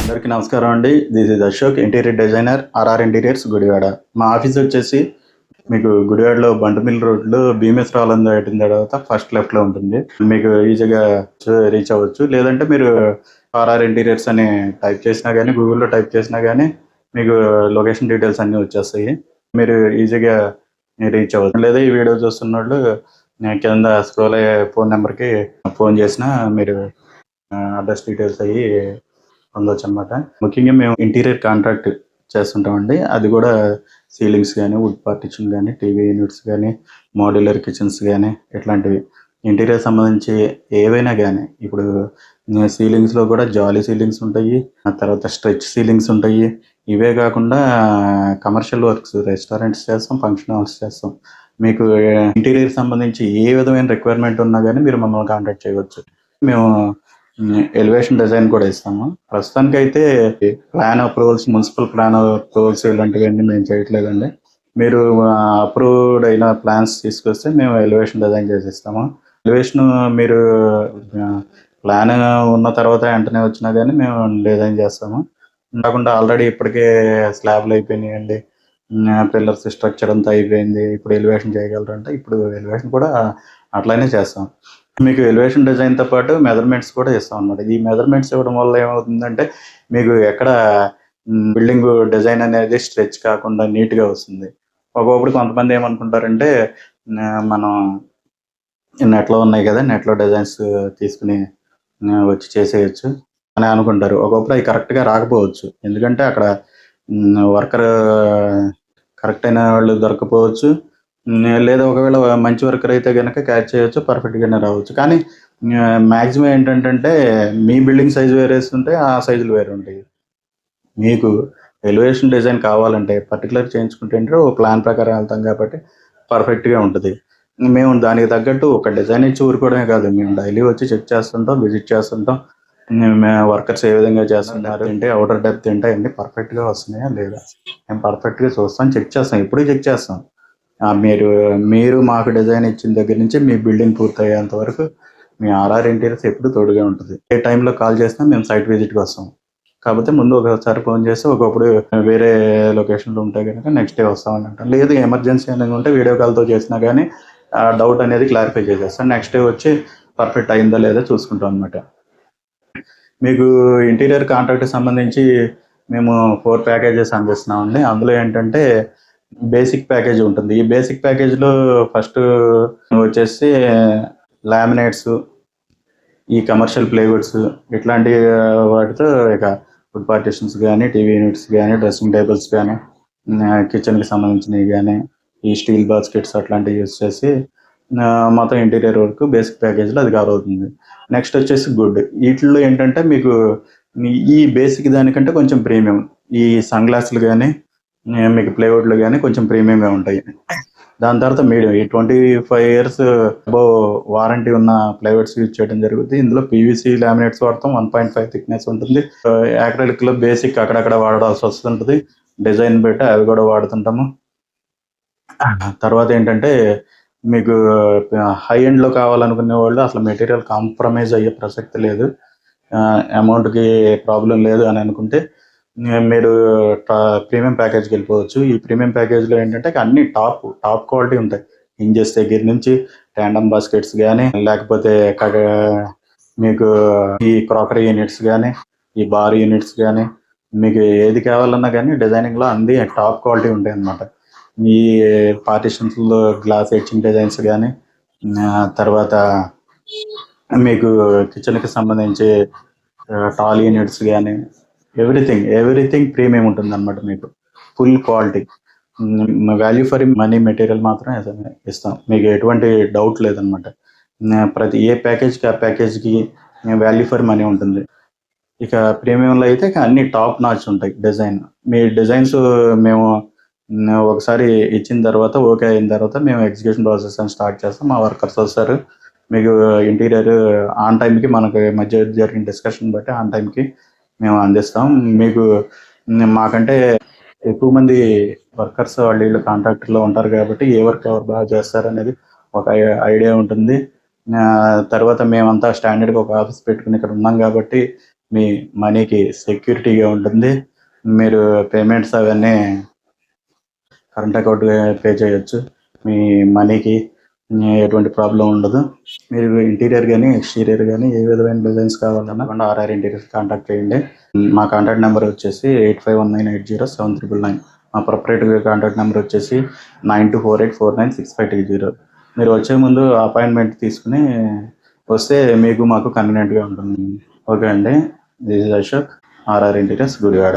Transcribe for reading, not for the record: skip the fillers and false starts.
అందరికీ నమస్కారం అండి. This is Ashok, interior designer, RR interiors, Gudivada. మా ఆఫీస్ వచ్చేసి మీకు గుడివాడలో బంటమిల్ రోడ్లో భీమేశ్వర ఆలయం దాటిన తర్వాత ఫస్ట్ లెఫ్ట్లో ఉంటుంది. మీకు ఈజీగా రీచ్ అవ్వచ్చు. లేదంటే మీరు ఆర్ఆర్ ఇంటీరియర్స్ అని టైప్ చేసినా కానీ, గూగుల్లో టైప్ చేసినా కానీ మీకు లొకేషన్ డీటెయిల్స్ అన్నీ వచ్చేస్తాయి. మీరు ఈజీగా రీచ్ అవ్వచ్చు. లేదా ఈ వీడియో చూస్తున్న వాళ్ళు కింద స్క్రోల్ అయ్యే ఫోన్ నెంబర్కి ఫోన్ చేసినా మీరు అడ్రస్ డీటెయిల్స్ అయ్యి పొందొచ్చు అనమాట. ముఖ్యంగా మేము ఇంటీరియర్ కాంట్రాక్ట్ చేస్తుంటామండి. అది కూడా సీలింగ్స్ కానీ, వుడ్ పార్టిషన్ కానీ, టీవీ యూనిట్స్ కానీ, మాడ్యులర్ కిచెన్స్ కానీ, ఇట్లాంటివి ఇంటీరియర్ సంబంధించి ఏవైనా కానీ. ఇప్పుడు సీలింగ్స్లో కూడా జాలీ సీలింగ్స్ ఉంటాయి, ఆ తర్వాత స్ట్రెచ్ సీలింగ్స్ ఉంటాయి. ఇవే కాకుండా కమర్షియల్ వర్క్స్, రెస్టారెంట్స్ చేస్తాం, ఫంక్షన్ హాల్స్ చేస్తాం. మీకు ఇంటీరియర్ సంబంధించి ఏ విధమైన రిక్వైర్మెంట్ ఉన్నా కానీ మీరు మమ్మల్ని కాంటాక్ట్ చేయవచ్చు. మేము ఎలివేషన్ డిజైన్ కూడా ఇస్తాము. ప్రస్తుతానికి అయితే plan approvals, municipal plan approvals ఇలాంటివన్నీ మేము చేయట్లేదండి. మీరు అప్రూవ్డ్ అయిన ప్లాన్స్ తీసుకొస్తే మేము ఎలివేషన్ డిజైన్ చేసి ఇస్తాము. ఎలివేషన్ మీరు ప్లాన్ ఉన్న తర్వాత వెంటనే వచ్చినా కానీ మేము డిజైన్ చేస్తాము. కాకుండా ఆల్రెడీ ఇప్పటికే స్లాబ్లు అయిపోయినాయండి, పిల్లర్స్ స్ట్రక్చర్ అంతా అయిపోయింది, ఇప్పుడు ఎలివేషన్ చేయగలరంటే ఇప్పుడు ఎలివేషన్ కూడా అట్లానే చేస్తాం. మీకు ఎలివేషన్ డిజైన్తో పాటు మెజర్మెంట్స్ కూడా ఇస్తాం అన్నమాట. ఈ మెజర్మెంట్స్ ఇవ్వడం వల్ల ఏమవుతుందంటే మీకు ఎక్కడ బిల్డింగ్ డిజైన్ అనేది స్ట్రెచ్ కాకుండా నీట్గా వస్తుంది. ఒకప్పుడు కొంతమంది ఏమనుకుంటారంటే మనం నెట్లో ఉన్నాయి కదా, నెట్లో డిజైన్స్ తీసుకుని వచ్చి చేసేయచ్చు అని అనుకుంటారు. ఒకప్పుడు అవి కరెక్ట్గా రాకపోవచ్చు. ఎందుకంటే అక్కడ వర్కర్ కరెక్ట్ అయిన వాళ్ళు దొరకపోవచ్చు, లేదా ఒకవేళ మంచి వర్కర్ అయితే కనుక క్యాచ్ చేయొచ్చు, పర్ఫెక్ట్గానే రావచ్చు. కానీ మ్యాక్సిమం ఏంటంటే మీ బిల్డింగ్ సైజు వేరేస్తుంటే ఆ సైజులు వేరే ఉంటాయి. మీకు ఎలివేషన్ డిజైన్ కావాలంటే పర్టికులర్ చేయించుకుంటే ఓ ప్లాన్ ప్రకారం వెళ్తాం కాబట్టి పర్ఫెక్ట్గా ఉంటుంది. మేము దానికి తగ్గట్టు ఒక డిజైన్ ఇచ్చి ఊరుకోవడమే కాదు, మేము డైలీ వచ్చి చెక్ చేస్తుంటాం, విజిట్ చేస్తుంటాం. వర్కర్స్ ఏ విధంగా చేస్తున్నారు ఏంటి, అవుటర్ డెప్త్ ఏంటి, అన్నీ పర్ఫెక్ట్గా వస్తున్నాయా లేదా మేము పర్ఫెక్ట్గా చూస్తాం, చెక్ చేస్తాం, ఎప్పుడూ చెక్ చేస్తాం. మీరు మాకు డిజైన్ ఇచ్చిన దగ్గర నుంచి మీ బిల్డింగ్ పూర్తయ్యేంత వరకు మీ ఆర్ఆర్ ఇంటీరియర్స్ ఎప్పుడు తోడుగా ఉంటుంది. ఏ టైంలో కాల్ చేసినా మేము సైట్ విజిట్కి వస్తాం. కాకపోతే ముందు ఒకసారి ఫోన్ చేస్తే ఒకప్పుడు వేరే లొకేషన్లో ఉంటే కనుక నెక్స్ట్ డే వస్తామని అంటాం. లేదు ఎమర్జెన్సీ అనేది ఉంటే వీడియో కాల్తో చేసినా కానీ డౌట్ అనేది క్లారిఫై చేసేస్తాం. నెక్స్ట్ డే వచ్చి పర్ఫెక్ట్ అయిందా లేదా చూసుకుంటాం అనమాట. మీకు ఇంటీరియర్ కాంట్రాక్ట్ సంబంధించి మేము 4 ప్యాకేజెస్ అందిస్తున్నామండి. అందులో ఏంటంటే బేసిక్ ప్యాకేజ్ ఉంటుంది. ఈ బేసిక్ ప్యాకేజ్లో ఫస్ట్ వచ్చేసి లామినేట్స్, ఈ కమర్షియల్ ప్లేవుడ్స్, ఇట్లాంటి వాటితో ఇక ఫుడ్ పార్టిషన్స్ కానీ, టీవీ యూనిట్స్ కానీ, డ్రెస్సింగ్ టేబుల్స్ కానీ, కిచెన్కి సంబంధించినవి కానీ, ఈ స్టీల్ బాస్కెట్స్ అట్లాంటివి యూజ్ చేసి మొత్తం ఇంటీరియర్ వర్క్ బేసిక్ ప్యాకేజ్లో అది కవర్ అవుతుంది. నెక్స్ట్ వచ్చేసి గుడ్. వీటిల్లో ఏంటంటే మీకు ఈ బేసిక్ దానికంటే కొంచెం ప్రీమియం, ఈ సన్ గ్లాసులు కానీ, మీకు ప్లేవుడ్లు కానీ కొంచెం ప్రీమియంగా ఉంటాయి. దాని తర్వాత మీడియం, ఈ 25 years అబోవ్ వారంటీ ఉన్న ప్లైవుడ్స్ యూజ్ చేయడం జరుగుతుంది. ఇందులో పీవీసీ లామినేట్స్ వాడతాం, 1.5 థిక్నెస్ ఉంటుంది. యాక్రిలిక్లో బేసిక్ అక్కడక్కడ వాడాల్సి వస్తుంటుంది, డిజైన్ బట్టి అవి కూడా వాడుతుంటాము. తర్వాత ఏంటంటే మీకు హై ఎండ్లో కావాలనుకునే వాళ్ళు అసలు మెటీరియల్ కాంప్రమైజ్ అయ్యే ప్రసక్తి లేదు, అమౌంట్కి ప్రాబ్లం లేదు అని అనుకుంటే మీరు ప్రీమియం ప్యాకేజ్కి వెళ్ళిపోవచ్చు. ఈ ప్రీమియం ప్యాకేజ్లో ఏంటంటే అన్ని టాప్ క్వాలిటీ ఉంటాయి. హింజెస్ దగ్గర నుంచి ట్యాండమ్ బాస్కెట్స్ కానీ, లేకపోతే మీకు ఈ క్రాకరీ యూనిట్స్ కానీ, ఈ బార్ యూనిట్స్ కానీ, మీకు ఏది కావాలన్నా కానీ డిజైనింగ్లో అన్ని టాప్ క్వాలిటీ ఉంటాయి అన్నమాట. ఈ పార్టిషన్స్లో గ్లాస్ ఎడ్జింగ్ డిజైన్స్ కానీ, తర్వాత మీకు కిచెన్కి సంబంధించి టాల్ యూనిట్స్ కానీ, ఎవ్రీథింగ్ ప్రీమియం ఉంటుంది అనమాట. మీకు full quality, value for money material మాత్రం ఇస్తాం. మీకు ఎటువంటి డౌట్ లేదనమాట. ప్రతి ఏ ప్యాకేజ్కి ఆ ప్యాకేజ్కి వాల్యూ ఫర్ మనీ ఉంటుంది. ఇక ప్రీమియంలో అయితే అన్ని టాప్ నాచ్ ఉంటాయి. మీ డిజైన్స్ మేము ఒకసారి ఇచ్చిన తర్వాత ఓకే అయిన తర్వాత మేము ఎగ్జిక్యూషన్ ప్రాసెస్ అని స్టార్ట్ చేస్తాం. మా వర్కర్స్ వస్తారు, మీకు ఇంటీరియర్ ఆన్ టైంకి, మనకు మధ్య జరిగిన డిస్కషన్ బట్టి ఆన్ టైంకి మేము అందిస్తాం. మీకు మాకంటే ఎక్కువ మంది వర్కర్స్ వీళ్ళు కాంట్రాక్టర్లో ఉంటారు కాబట్టి ఏ వర్క్ ఎవరు బాగా చేస్తారనేది ఒక ఐడియా ఉంటుంది. తర్వాత మేమంతా స్టాండర్డ్గా ఒక ఆఫీస్ పెట్టుకుని ఇక్కడ ఉన్నాం కాబట్టి మీ మనీకి సెక్యూరిటీగా ఉంటుంది. మీరు పేమెంట్స్ అవన్నీ కరెంట్ అకౌంట్ పే చేయొచ్చు. మీ మనీకి ఎటువంటి ప్రాబ్లం ఉండదు. మీరు ఇంటీరియర్ కానీ ఎక్స్టీరియర్ కానీ ఏ విధమైన డిజైన్స్ కావాలన్నా ఆర్ఆర్ ఇంటీరియర్స్ కాంటాక్ట్ చేయండి. మా కాంటాక్ట్ నెంబర్ వచ్చేసి 8519807399. మా ప్రొపరేటరీ కాంటాక్ట్ నెంబర్ వచ్చేసి 9248496520. మీరు వచ్చే ముందు అపాయింట్మెంట్ తీసుకుని వస్తే మీకు మాకు కన్వీనియంట్గా ఉంటుంది. ఓకే అండి. This is Ashok, RR interiors, Gudivada.